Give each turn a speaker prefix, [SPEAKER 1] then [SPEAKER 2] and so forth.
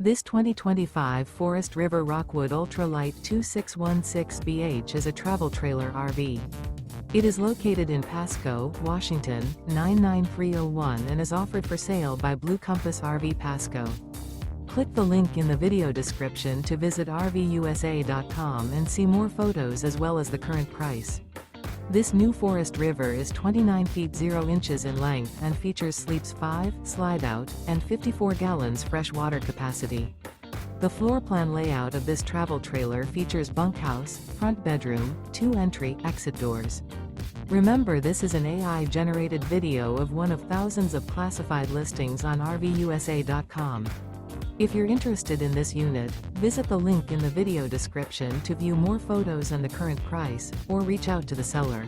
[SPEAKER 1] This 2025 Forest River Rockwood Ultralight 2616BH is a travel trailer RV. It is located in Pasco, Washington, 99301 and is offered for sale by Blue Compass RV Pasco. Click the link in the video description to visit RVUSA.com and see more photos as well as the current price. This new Forest River is 29 feet 0 inches in length and features sleeps 5, slide-out, and 54 gallons fresh water capacity. The floor plan layout of this travel trailer features bunkhouse, front bedroom, 2 entry/exit doors. Remember, this is an AI-generated video of one of thousands of classified listings on RVUSA.com. If you're interested in this unit, visit the link in the video description to view more photos and the current price, or reach out to the seller.